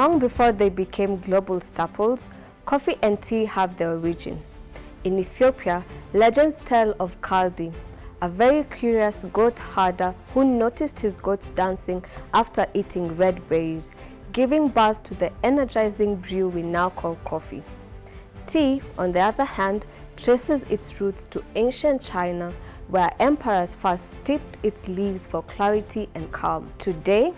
Long before they became global staples, coffee and tea have their origin. In Ethiopia, legends tell of Kaldi, a very curious goat herder who noticed his goats dancing after eating red berries, giving birth to the energizing brew we now call coffee. Tea, on the other hand, traces its roots to ancient China, where emperors first steeped its leaves for clarity and calm. Today,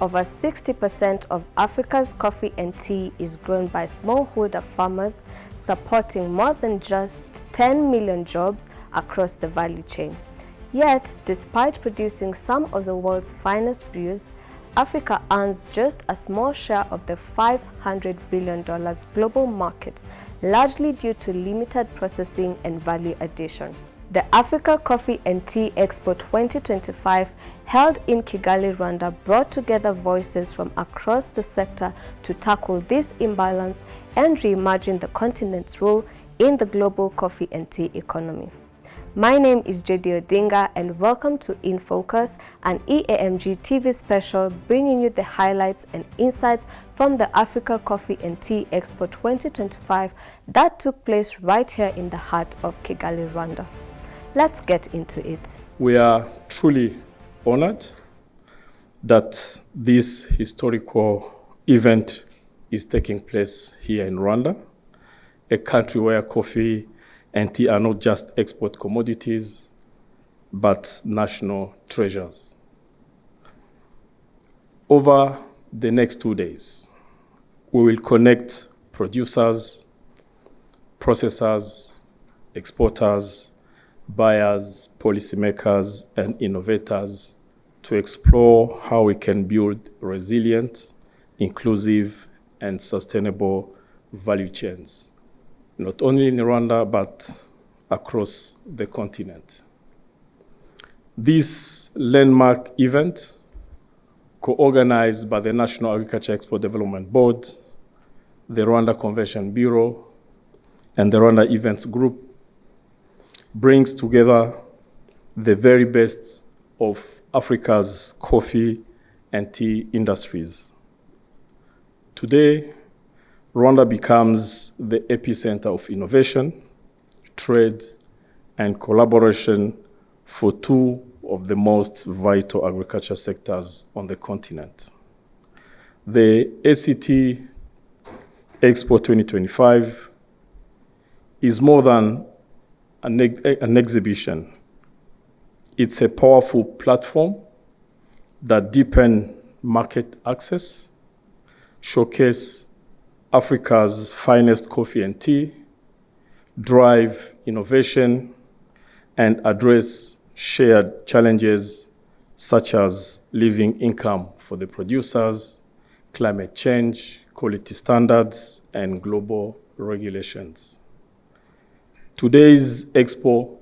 over 60% of Africa's coffee and tea is grown by smallholder farmers, supporting more than just 10 million jobs across the value chain. Yet, despite producing some of the world's finest brews, Africa earns just a small share of the $500 billion global market, largely due to limited processing and value addition. The Africa Coffee and Tea Expo 2025, held in Kigali, Rwanda, brought together voices from across the sector to tackle this imbalance and reimagine the continent's role in the global coffee and tea economy. My name is JD Odinga, and welcome to In Focus, an EAMG TV special bringing you the highlights and insights from the Africa Coffee and Tea Expo 2025 that took place right here in the heart of Kigali, Rwanda. Let's get into it. We are truly honored that this historical event is taking place here in Rwanda, a country where coffee and tea are not just export commodities, but national treasures. Over the next 2 days, we will connect producers, processors, exporters, buyers, policymakers, and innovators to explore how we can build resilient, inclusive, and sustainable value chains, not only in Rwanda, but across the continent. This landmark event, co-organized by the National Agriculture Export Development Board, the Rwanda Convention Bureau, and the Rwanda Events Group, brings together the very best of Africa's coffee and tea industries. Today, Rwanda becomes the epicenter of innovation, trade, and collaboration for two of the most vital agriculture sectors on the continent. The ACT Expo 2025 is more than an exhibition. It's a powerful platform that deepens market access, showcase Africa's finest coffee and tea, drive innovation, and address shared challenges such as living income for the producers, climate change, quality standards, and global regulations. Today's Expo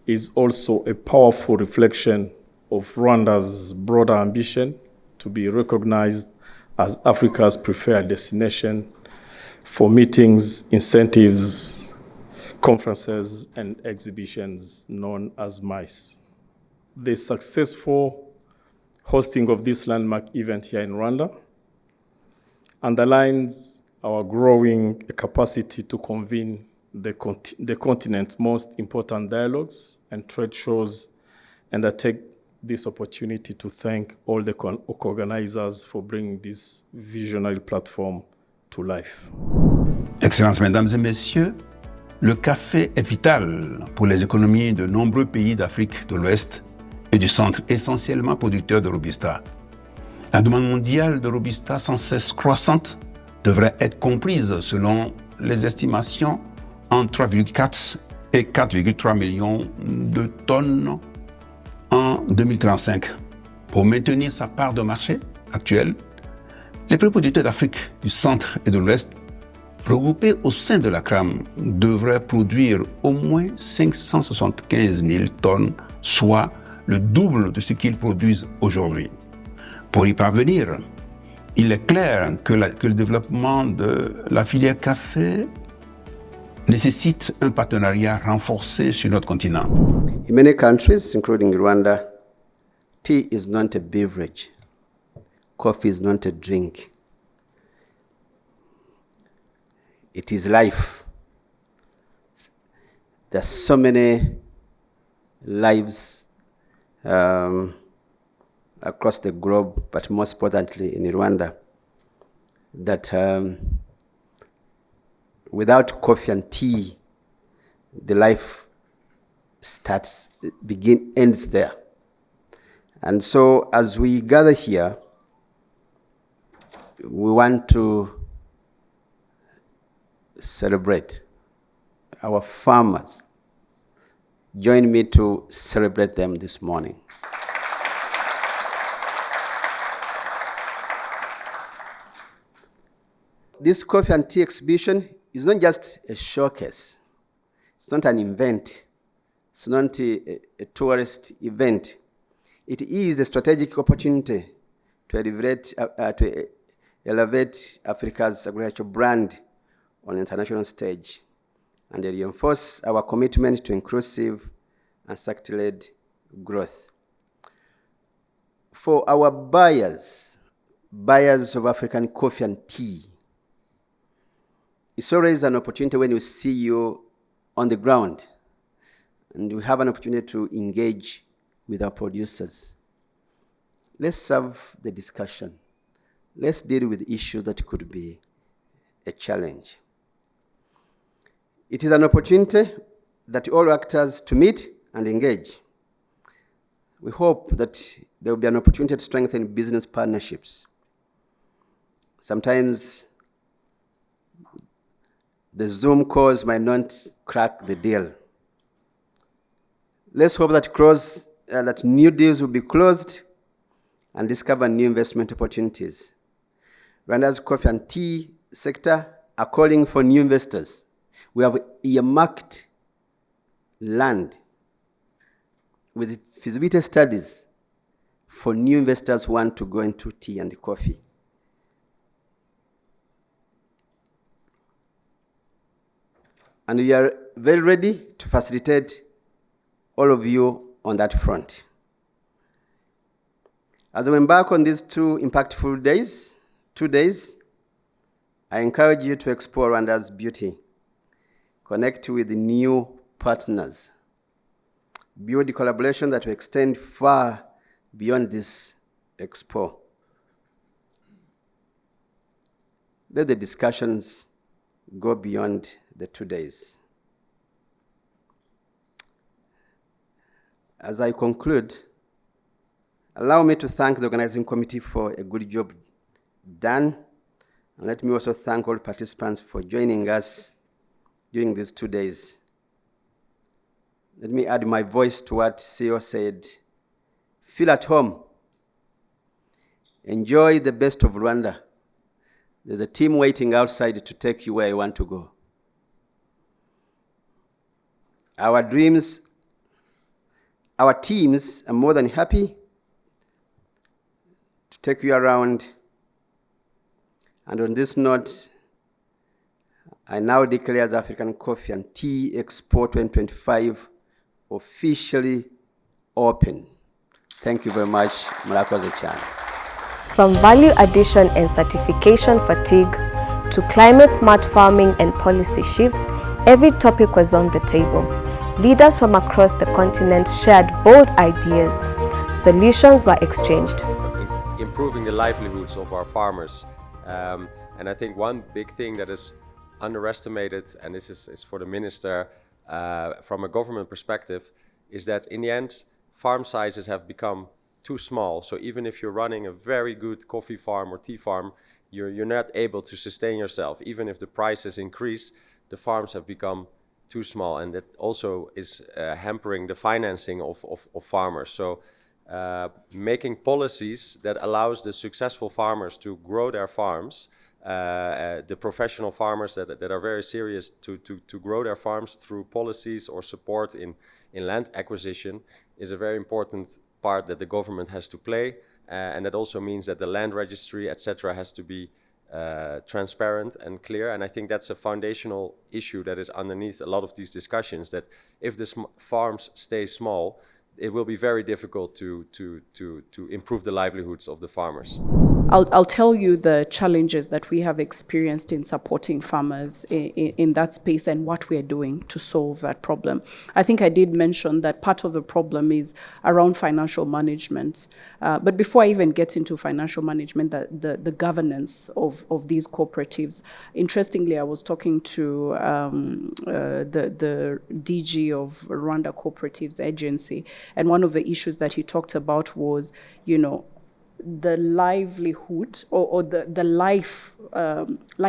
is also a powerful reflection of Rwanda's broader ambition to be recognized as Africa's preferred destination for meetings, incentives, conferences, and exhibitions known as MICE. The successful hosting of this landmark event here in Rwanda underlines our growing capacity to convene the continent's most important dialogues and trade shows, and I take this opportunity to thank all the organizers for bringing this visionary platform to life. Excellences, mesdames et messieurs, le café est vital pour les économies de nombreux pays d'Afrique de l'Ouest et du Centre, essentiellement producteurs de Robusta. La demande mondiale de Robusta sans cesse croissante devrait être comprise, selon les estimations, entre 3,4 et 4,3 millions de tonnes en 2035. Pour maintenir sa part de marché actuelle, les producteurs d'Afrique, du Centre et de l'Ouest, regroupés au sein de la CRAM, devraient produire au moins 575 000 tonnes, soit le double de ce qu'ils produisent aujourd'hui. Pour y parvenir, il est clair que le développement de la filière café nécessite un partenariat renforcé sur notre continent. In many countries, including Rwanda, tea is not a beverage. Coffee is not a drink. It is life. There are so many lives across the globe, but most importantly in Rwanda, that without coffee and tea, the life ends there. And so as we gather here, we want to celebrate our farmers. Join me to celebrate them this morning. This coffee and tea exhibition is not just a showcase. It's not an event. It's not a tourist event. It is a strategic opportunity to elevate Africa's agricultural brand on the international stage and reinforce our commitment to inclusive and sector-led growth. For our buyers of African coffee and tea, it's always an opportunity when we see you on the ground and we have an opportunity to engage with our producers. Let's have the discussion. Let's deal with issues that could be a challenge. It is an opportunity that all actors to meet and engage. We hope that there will be an opportunity to strengthen business partnerships. Sometimes the Zoom calls might not crack the deal. Let's hope that new deals will be closed and discover new investment opportunities. Rwanda's coffee and tea sector are calling for new investors. We have earmarked land with feasibility studies for new investors who want to go into tea and coffee. And we are very ready to facilitate all of you on that front. As we embark on these 2 impactful days, 2 days, I encourage you to explore Rwanda's beauty, connect with new partners, build the collaboration that will extend far beyond this Expo. Let the discussions go beyond the 2 days. As I conclude, allow me to thank the organizing committee for a good job done. And let me also thank all participants for joining us during these 2 days. Let me add my voice to what CEO said. Feel at home. Enjoy the best of Rwanda. There's a team waiting outside to take you where you want to go. Our teams are more than happy to take you around. And on this note, I now declare the African Coffee and Tea Expo 2025 officially open. Thank you very much. Murakoze cyane. From value addition and certification fatigue to climate smart farming and policy shifts, every topic was on the table. Leaders from across the continent shared bold ideas. Solutions were exchanged. Improving the livelihoods of our farmers. And I think one big thing that is underestimated, and this is for the minister, from a government perspective, is that in the end, farm sizes have become too small. So even if you're running a very good coffee farm or tea farm, you're not able to sustain yourself. Even if the prices increase, the farms have become too small, and that also is hampering the financing of farmers. So making policies that allows the successful farmers to grow their farms, the professional farmers that are very serious to grow their farms through policies or support in land acquisition, is a very important part that the government has to play. And that also means that the land registry, etc., has to be transparent and clear. And I think that's a foundational issue that is underneath a lot of these discussions, that if the farms stay small, it will be very difficult to improve the livelihoods of the farmers. I'll tell you the challenges that we have experienced in supporting farmers in that space and what we're doing to solve that problem. I think I did mention that part of the problem is around financial management. But before I even get into financial management, the governance of these cooperatives, interestingly, I was talking to the DG of Rwanda Cooperatives Agency, and one of the issues that he talked about was, the livelihood or the life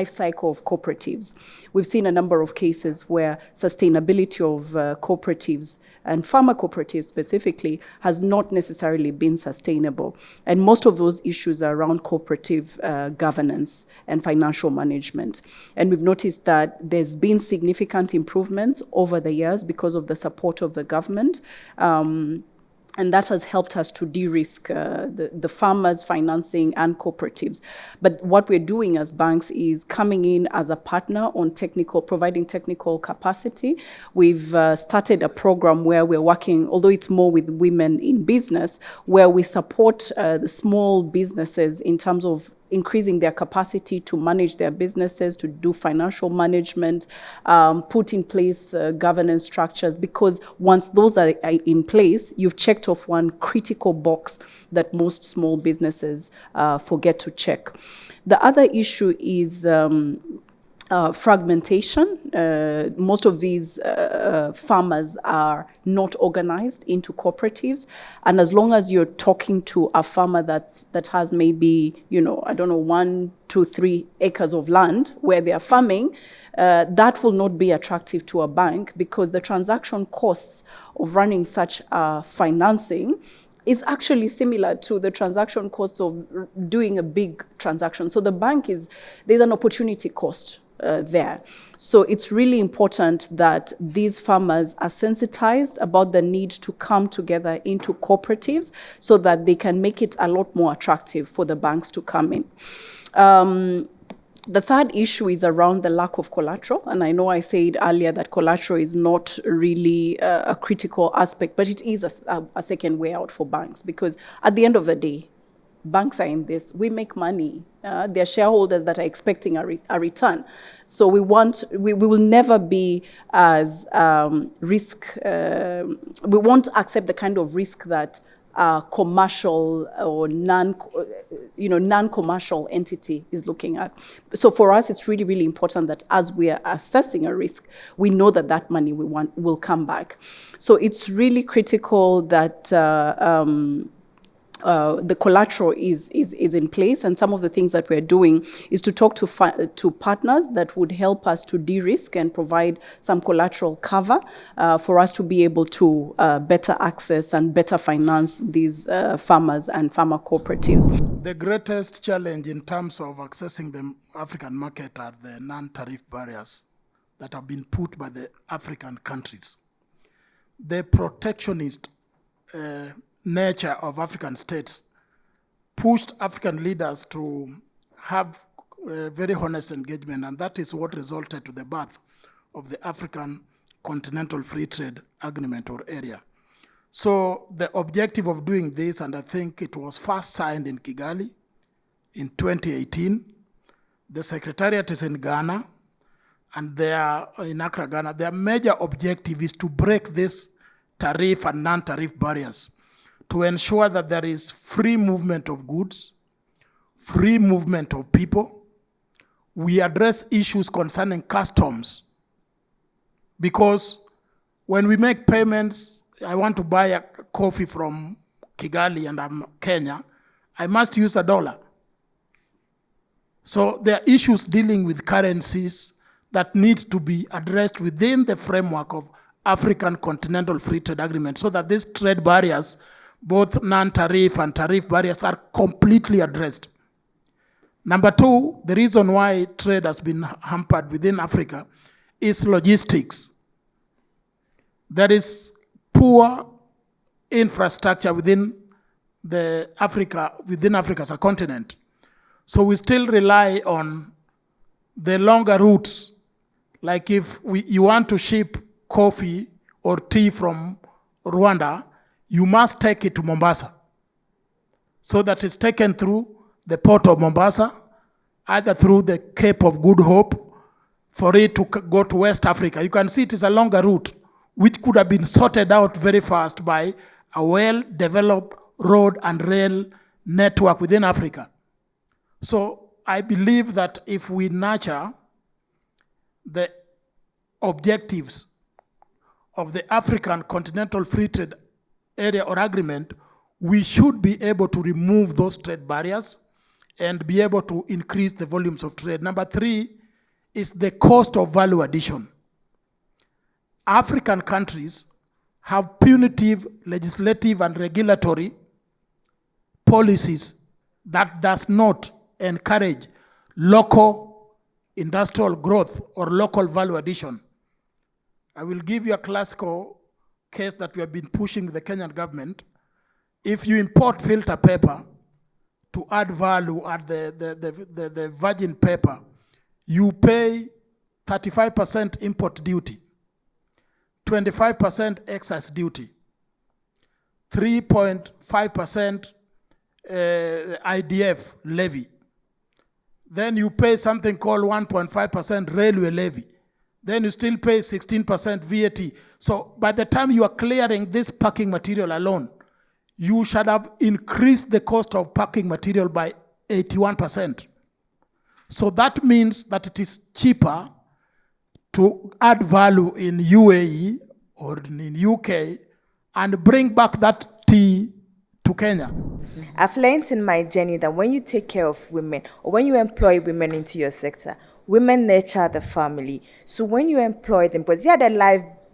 cycle of cooperatives. We've seen a number of cases where sustainability of cooperatives and farmer cooperatives specifically has not necessarily been sustainable. And most of those issues are around cooperative governance and financial management. And we've noticed that there's been significant improvements over the years because of the support of the government. And that has helped us to de-risk the farmers' financing and cooperatives. But what we're doing as banks is coming in as a partner on providing technical capacity. We've started a program where we're working, although it's more with women in business, where we support the small businesses in terms of increasing their capacity to manage their businesses, to do financial management, put in place governance structures, because once those are in place, you've checked off one critical box that most small businesses forget to check. The other issue is fragmentation. Most of these farmers are not organized into cooperatives. And as long as you're talking to a farmer that has maybe, 1 to 3 acres of land where they are farming, that will not be attractive to a bank, because the transaction costs of running such financing is actually similar to the transaction costs of doing a big transaction. So there's an opportunity cost there. So it's really important that these farmers are sensitized about the need to come together into cooperatives so that they can make it a lot more attractive for the banks to come in. The third issue is around the lack of collateral. And I know I said earlier that collateral is not really a critical aspect, but it is a second way out for banks, because at the end of the day, banks are in this. We make money. They're shareholders that are expecting a return. So we will never be as risk. We won't accept the kind of risk that commercial or non-commercial entity is looking at. So for us, it's really, really important that as we are assessing a risk, we know that money will come back. So it's really critical that the collateral is in place, and some of the things that we're doing is to talk to partners that would help us to de-risk and provide some collateral cover for us to be able to better access and better finance these farmers and farmer cooperatives. The greatest challenge in terms of accessing the African market are the non-tariff barriers that have been put by the African countries. The protectionist nature of African states pushed African leaders to have very honest engagement, and that is what resulted to the birth of the African Continental Free Trade Agreement or area. So the objective of doing this, and I think it was first signed in Kigali in 2018, the Secretariat is in Ghana, and they are in Accra, Ghana. Their major objective is to break this tariff and non-tariff barriers to ensure that there is free movement of goods, free movement of people. We address issues concerning customs, because when we make payments, I want to buy a coffee from Kigali and I'm Kenya, I must use a dollar. So there are issues dealing with currencies that need to be addressed within the framework of African Continental Free Trade Agreement, so that these trade barriers, both non-tariff and tariff barriers, are completely addressed. Number two, the reason why trade has been hampered within Africa is logistics. There is poor infrastructure within Africa as a continent. So we still rely on the longer routes. Like if you want to ship coffee or tea from Rwanda, you must take it to Mombasa, so that it's taken through the port of Mombasa, either through the Cape of Good Hope, for it to go to West Africa. You can see it is a longer route, which could have been sorted out very fast by a well-developed road and rail network within Africa. So I believe that if we nurture the objectives of the African Continental Free Trade Area or Agreement, we should be able to remove those trade barriers and be able to increase the volumes of trade. Number 3 is the cost of value addition. African countries have punitive legislative and regulatory policies that does not encourage local industrial growth or local value addition. I will give you a classical case that we have been pushing the Kenyan government. If you import filter paper to add value at the virgin paper, you pay 35% import duty, 25% excise duty, 3.5% IDF levy. Then you pay something called 1.5% railway levy. Then you still pay 16% VAT. So by the time you are clearing this packing material alone, you should have increased the cost of packing material by 81%. So that means that it is cheaper to add value in UAE or in UK and bring back that tea to Kenya. I've learned in my journey that when you take care of women or when you employ women into your sector, women nurture the family. So when you employ them, because they are the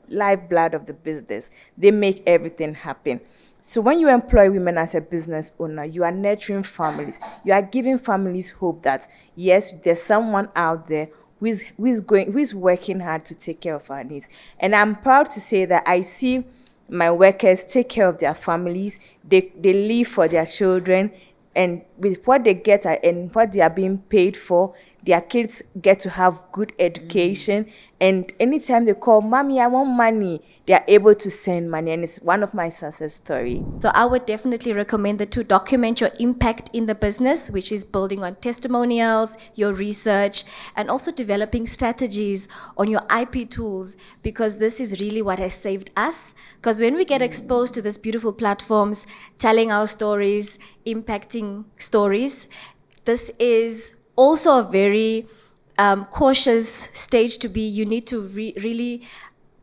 lifeblood of the business, they make everything happen. So when you employ women as a business owner, you are nurturing families. You are giving families hope that, yes, there's someone out there who is working hard to take care of our needs. And I'm proud to say that I see my workers take care of their families. They live for their children, and with what they get and what they are being paid for, their kids get to have good education. And anytime they call, "Mommy, I want money," they are able to send money. And it's one of my success stories. So I would definitely recommend to document your impact in the business, which is building on testimonials, your research, and also developing strategies on your IP tools, because this is really what has saved us. Because when we get exposed to these beautiful platforms, telling our stories, impacting stories, this is also a very cautious stage to be. You need to really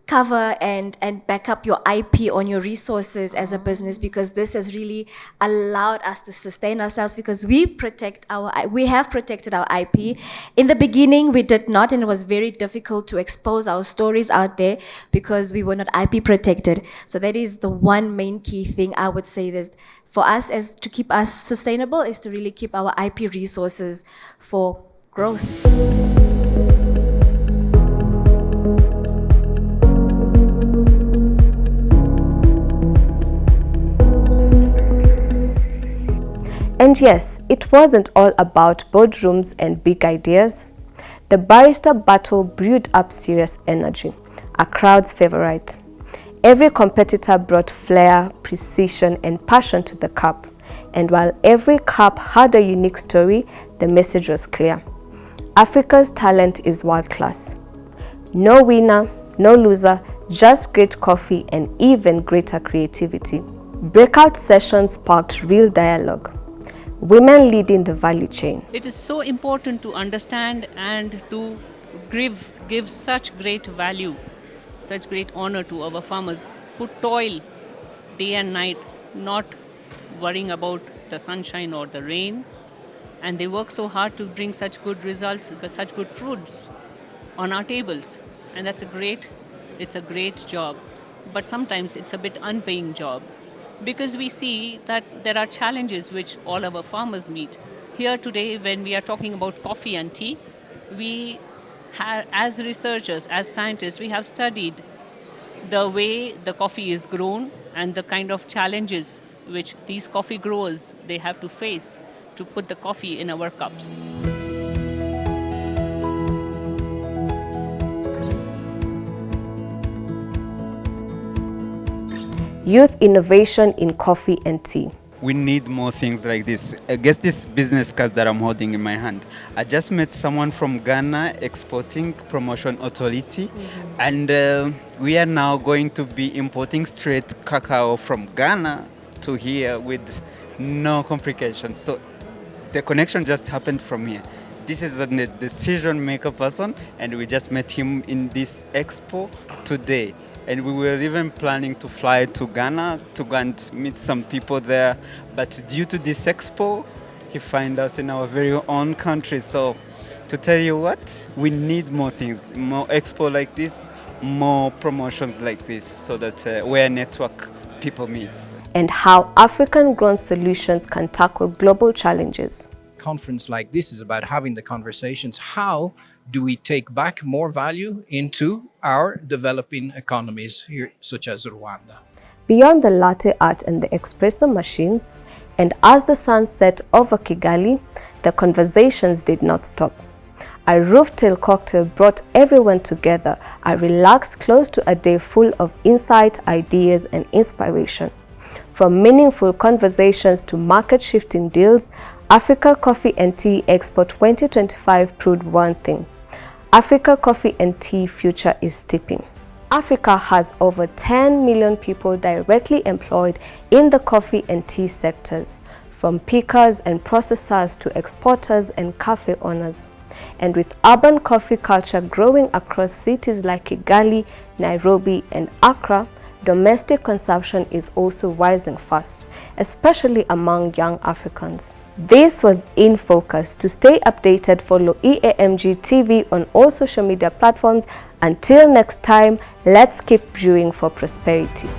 cover and back up your IP on your resources as a business, because this has really allowed us to sustain ourselves, because we have protected our IP. In the beginning, we did not, and it was very difficult to expose our stories out there because we were not IP protected. So that is the one main key thing I would say that for us as to keep us sustainable is to really keep our IP resources for growth. And yes, it wasn't all about boardrooms and big ideas. The barrister battle brewed up serious energy, a crowd's favorite. Every competitor brought flair, precision, and passion to the cup. And while every cup had a unique story, the message was clear. Africa's talent is world-class. No winner, no loser, just great coffee and even greater creativity. Breakout sessions sparked real dialogue. Women leading the value chain. It is so important to understand and to give such great value, such great honor to our farmers who toil day and night, not worrying about the sunshine or the rain. And they work so hard to bring such good results, such good fruits on our tables. And it's a great job. But sometimes it's a bit unpaying job, because we see that there are challenges which all our farmers meet. Here today, when we are talking about coffee and tea, we have, as researchers, as scientists, we have studied the way the coffee is grown and the kind of challenges which these coffee growers, they have to face to put the coffee in our cups. Youth innovation in coffee and tea. we need more things like this. I guess this business card that I'm holding in my hand, I just met someone from Ghana, Exporting Promotion Authority, and we are now going to be importing straight cacao from Ghana to here with no complications. So the connection just happened from here. This is a decision maker person, and we just met him in this expo today. And we were even planning to fly to Ghana to go and meet some people there. But due to this expo, he found us in our very own country. So to tell you what, we need more things, more expo like this, more promotions like this, so that where network people meet. And how African-grown solutions can tackle global challenges. Conference like this is about having the conversations. How do we take back more value into our developing economies here, such as Rwanda? Beyond the latte art and the espresso machines, and as the sun set over Kigali, the conversations did not stop. A roof-tail cocktail brought everyone together, a relaxed close to a day full of insight, ideas, and inspiration. From meaningful conversations to market-shifting deals, Africa Coffee and Tea Expo 2025 proved one thing. Africa Coffee and Tea future is steeping. Africa has over 10 million people directly employed in the coffee and tea sectors, from pickers and processors to exporters and cafe owners. And with urban coffee culture growing across cities like Kigali, Nairobi, and Accra, domestic consumption is also rising fast, especially among young Africans. This was In Focus. To stay updated, follow EAMG TV on all social media platforms. Until next time, let's keep brewing for prosperity.